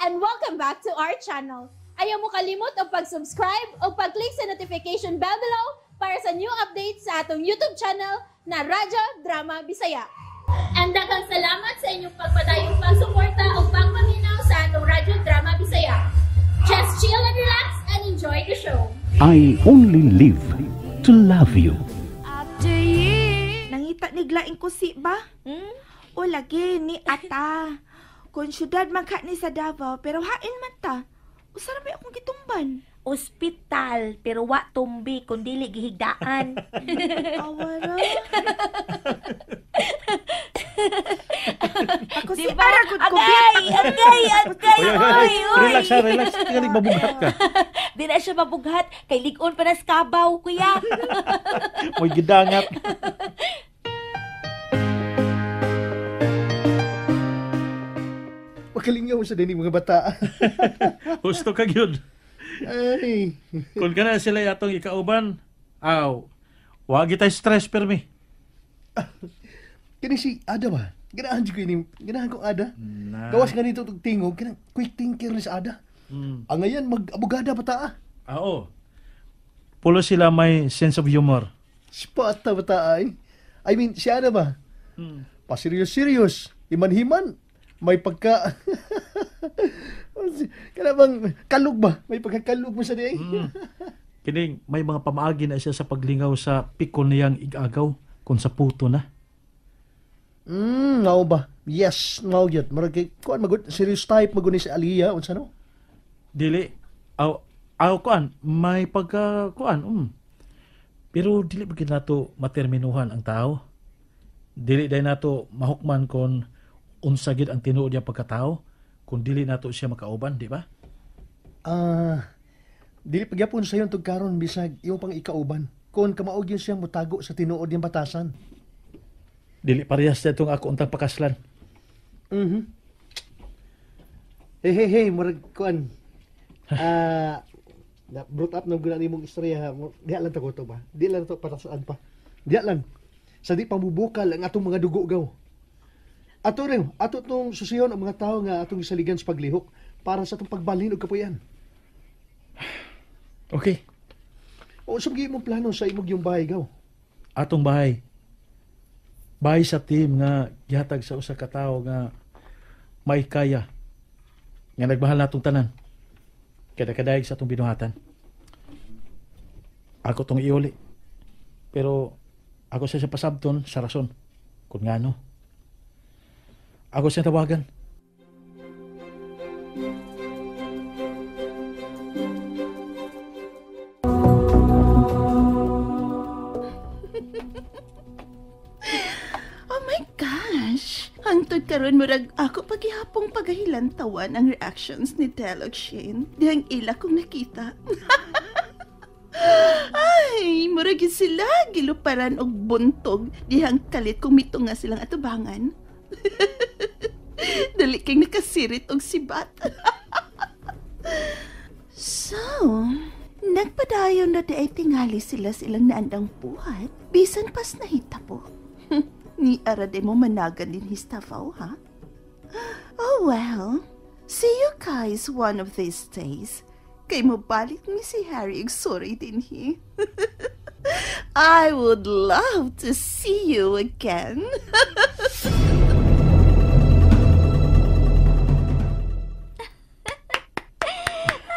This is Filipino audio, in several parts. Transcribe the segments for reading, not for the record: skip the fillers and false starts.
and welcome back to our channel. Ayaw mo kalimot o pag-subscribe o pag-click sa notification bell below para sa new updates sa atong YouTube channel na Radyo Drama Bisaya. And daghang salamat sa inyong pagpadayong pagsuporta o pagpaminaw sa atong Radyo Drama Bisaya. Just chill and relax and enjoy the show. I only live to love you. Nangita ni glaing kusi ba? O lagi ni ata. Kung syudad man ka ni sa Davao, pero hain man ta. Usara ba akong gitumban? Ospital, pero wa tumbi kung dili gihigdaan. Awara. Ako si Diba? Aragod ko. Agay! Oy! Relax ha, relax. Tingnan mabugat ka. Di na siya mabughat. Kay ligon pa na sa kabaw, kuya. Mo'y gidangat. Makalingaw sa dining mga bata. Gusto ka yun. Ay. Kung ka na sila yatong ikauban, wag kita stress permi. Kani si Ada ba? Ganahan ko ini. Ganahan kong Ada. Na. Gawas nga nito tingog. Kanang quick thinker ni sa Ada. Ang ngayon, mag-abogada bata. Oo. Pulo sila may sense of humor. Si Pata bata ay. I mean, si Ada ba? Paserious-serious. Himan-himan. May pagka... Kana bang kalug ba? May pagkakalug mo sa diay. Kining may mga pamaagi na siya sa paglingaw sa pikon niyang igagaw kung sa puto na. Ngao ba? Yes, ngao yun. Marag kuan magud serious type magud ni si Aliyah unsa no? Dili kuan may pagka kuan. Pero dili ba nato materminuhan ang tao. Dili day nato mahukman kon unsa gid ang tinuod niya pagkatao kung dili nato siya makauban, di ba? Dili pagyapon sa yung tugkaron bisag yung pang ikauban. Kung kamaog yun siyang mutago sa tinuod yung batasan. Dili parehas na itong ako untang pakaslan. Hey, murag kuan. Brought up ng guna nimong istorya. Diya lang to ba? Di lang to para saan pa. Diya lang. Sa di pamubukal ang atong mga dugo gaw. Ato tong susiyon ang mga tao nga atong isaligan sa paglihok para sa atong pagbalhin og kapuyan. Okay. O sumgi imong plano sa imong yung bahay gaw. Atong bahay. Bahay sa team nga gihatag sa usa ka tawo nga may kaya. Nga nagmahal natong tanan. Kada-kadayag sa atong binuhatan. Ako tong iuli. Pero ako siya pasabton sa rason. Kung ngano. Ako siya tawagan. Oh my gosh! Hangtod karon murag ako paghihapong pagahilantawan ang reactions ni Delog Shane. Dihang ila kong nakita. Ay, murag yun sila giluparan og buntog. Dihang kalit kung mitong nga silang atubangan. Dali kang nakasirit og sibat. So, nagpadayon na di ay tingali sila silang naandang buhat. Bisan pas nahita po. Ni arade mo managan din histafaw, ha? Oh well, see you guys one of these days. Kay mo balik ni si Harry og sorry din he. I would love to see you again.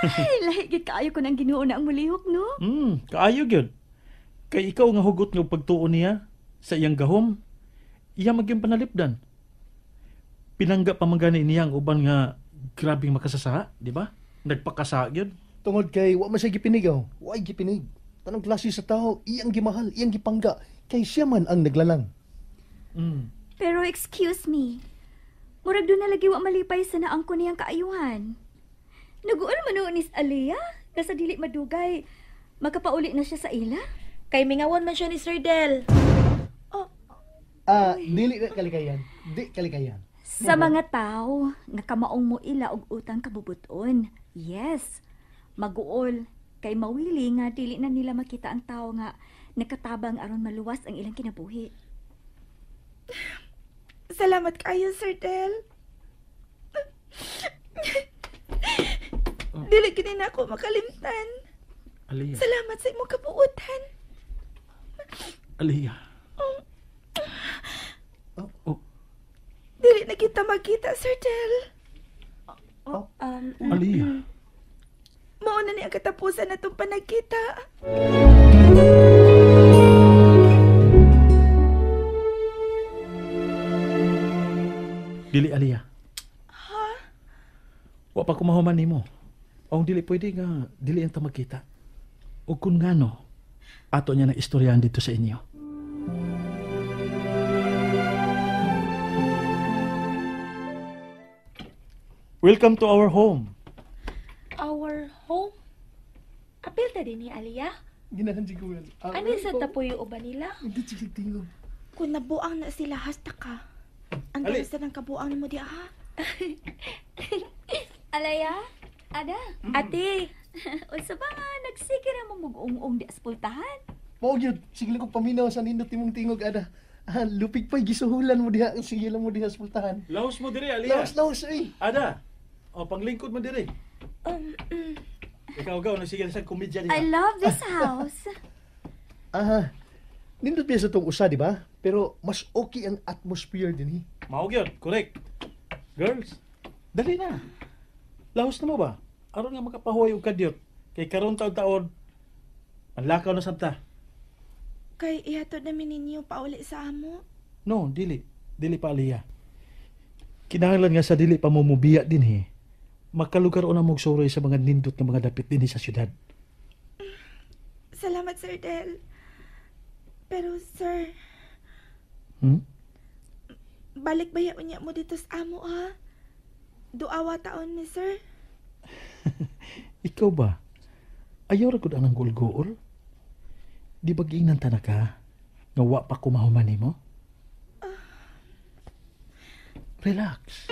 Ay, lahi gid kaayo ko nang Ginoo na ang mulihok, no? Kaayo gyud. Kay ikaw nga hugot nga pagtuon niya sa iyang gahom. Iya magyang panalipdan. Pinangga pa man gani niya ang uban nga grabing makasasaha, di ba? Nagpakasaha gyud. Tungod kay wa man siya gipinig aw. Wa gipinig. Tanang klase sa tao, iyang gimahal, iyang gipangga. Kay siya man ang naglalang. Pero excuse me, murag doon na lagi wa malipay sa naang ko niyang kaayuhan. Naguol man noon is Aliyah, nasa dili madugay, magkapauli na siya sa ila. Kay mingawon man siya ni Sir Del. Dili na kalikayan. Di kalikayan. Sa mga tao, nga kamaong mo ila og utang kabubuton. Yes, maguol, kay mawili nga dili na nila makita ang tao nga nakatabang aron maluwas ang ilang kinabuhi. Salamat kayo, Sir Del. Dili gini na ako makalimtan. Aliyah. Salamat sa imong kabuutan. Aliyah. Oh, Dili na kita magkita, Sir Del. Aliyah. Mauna ni ang katapusan na itong panagkita. Dili, Aliyah. Ha? Wa pa kumahuman nimo. Ang dili pwede nga, dili ang magkita. O kung ngano, ato niya na istoryahan dito sa inyo. Welcome to our home. Our home? Apil ta din ni Aliyah? Ginahan si Kuya. Ano sa tapuyo uban nila? Hindi siya tingog. Kung nabuang na sila, hasta ka. Ang Ali. dalasan ng kabuang ni mo di, ha? Alaya? Ada? Ate, Unsa ba nga nagsigir mo mug-ung-ung di aspultahan? Mao gyud, sige lang ko paminaw sa nindot timong tingog ada. Lupig pa'y gisuhulan mo diha, sige lang mo diha sa pultahan. Laos mo diri, Aliyah. Laos, eh. Ada. O, panglingkod mo diri. Ikaw, nasigil sa komedya I diha. love this house. Nindot biya sa tong usa, di ba? Pero mas okay ang atmosphere din, Mao gyud, correct. Girls, dali na. Laos na mo ba? Aron nga makapahuway og kadyot. Kay karon taon-taon, manlakaw na sabta. Kay ihatod namin ninyo pauli sa amo. No, dili. Dili pa, Aliyah. Kinahanglan nga sa dili pa mo mubiya din, makalugar na mong suroy sa mga nindot nga mga dapit din sa syudad. Salamat, Sir Del. Pero, Sir, balik bayaw niya mo dito sa amo, ha? Duawa taon ni Sir. Ikaw ba? Ayaw ra gud anang gulgool? Di ba giingnan na ka? Nga wa pa kumahuman nimo? Relax.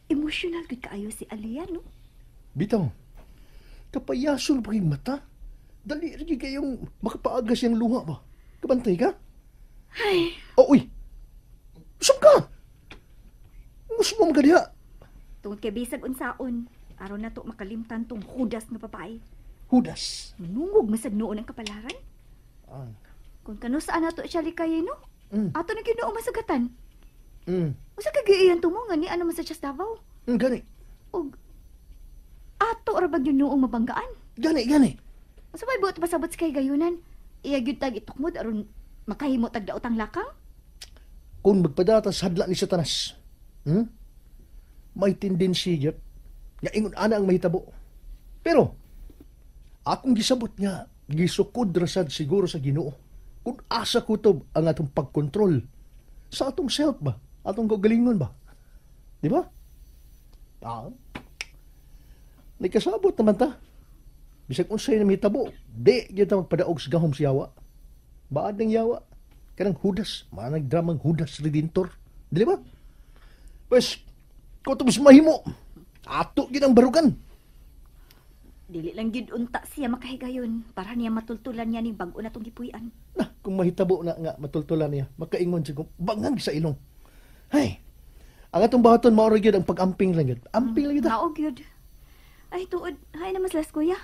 Emotional gud kaayo si Aliyah, no? Bitaw, kapayason pa kayong mata. Dali rin kayong makapaagas yung luha ba? Kabantay ka? Ay, Uy! Saan ka? Gusto mo magkadiha? tungod kay bisag unsaon, aron na to makalimtan tong hudas nga babae. Hudas. Nungog masag noon ang kapalaran. Ah. Kung kanusaan nato siya likay, no? Ato na kinuo masagatan. Mm. Usa ka giiyan tumongan ni ano man sa Davao. Gani. Og ato ra bag yun noong mabanggaan. Gani. Usa may buot pasabot sa kay gayunan. Iya gyud tag itukmod aron makahimo tag daotang lakang. Kung magpadata sa hadla ni Satanas, may tendency yun, nga ingon ana ang mahitabo. Pero, akong gisabot nga, gisukod rasad siguro sa Ginoo. Kung asa kutob ang atong pagkontrol sa atong self ba? Atong kagalingon ba? Di ba? Nagkasabot naman ta. Bisag unsay na mahitabo, di kita magpadaog sa gahom sa yawa. Baad ng yawa. Kanang Hudas, manag dramang Hudas Redentor. Di ba? Pues, kung ito mas mahimo, ato ginang barugan. Dili lang gyud unta siya makahigayon para niya matultulan niya ning bag-o natong gipuy-an. Na, kung mahitabo na nga matultulan niya, makaingon siya kung bangang sa ilong. Hay, ang atong bahaton maorag yun ang pag-amping lang yun. Amping lang yun. Mao gyud. Ay tuod, hay na mas las kuya.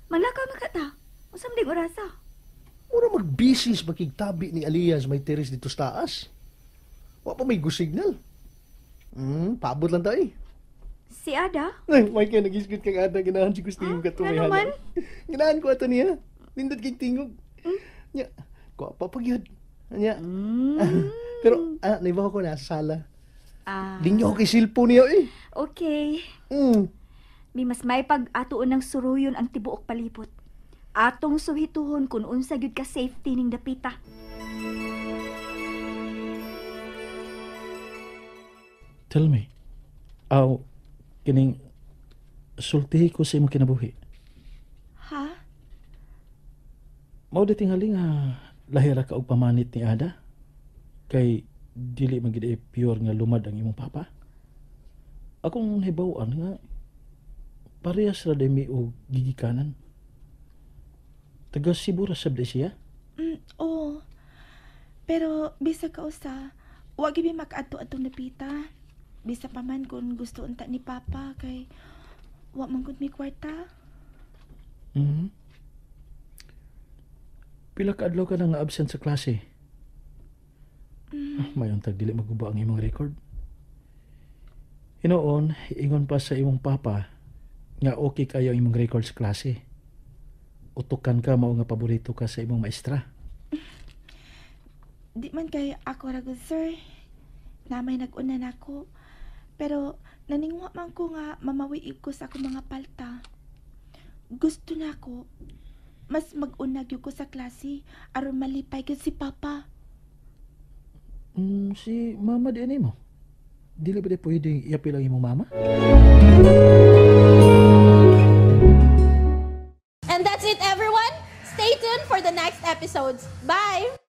Manlakaw na ka ta. Usam dig orasa. Mura magbisis makigtabi ni Alias may teres dito sa taas. Wa pa may gusignal. Paabot lang tayo. Si Ada? Ay, may kaya nag-isgot kang Ada, ganahan si Gustino ka Ano man? Ganahan ko ato niya. Nindot kang tingog. Nya, ko pa pagyod. Nya. Pero, naibaw ko na sa sala. Linyo kay silpo niya eh. Okay. May mas may pag-atuon ng suruyon ang tibuok palipot. Atong suhituhon kung unsa gyud ka safety ning dapita. Tell me, kining sultihi ko sa imong kinabuhi. Ha? Mao di tingali nga lahira ka og pamanit ni Ada. Kay dili man gid pure nga lumad ang imong papa. Akong hibaw-an nga parehas ra mi og gigikanan. Taga Cebu ra sabdi siya. Oo. Pero, bisa ka usa, Wa gibi makaadto-adtong napita. Bisa pa man kung gusto unta ni Papa kay wa man gud mi kwarta. Mhm. Pila ka adlaw ka na nga absent sa klase? Mayon tag dili maguba ang imong record. Hinoon, ingon pa sa imong papa nga okay kayo ang imong record sa klase. Utukan ka mao nga paborito ka sa imong maestra. Di man kay ako ra gud, sir. Namay nag-una nako. Pero naningwa man ko nga mamawiig ko sa akong mga palta. Gusto na ako mas mag-unag yun ko sa klase aron malipay gud si Papa. Si mama di ani mo. Dili ba di pwede iapil ang imong mama? And that's it, everyone. Stay tuned for the next episodes. Bye!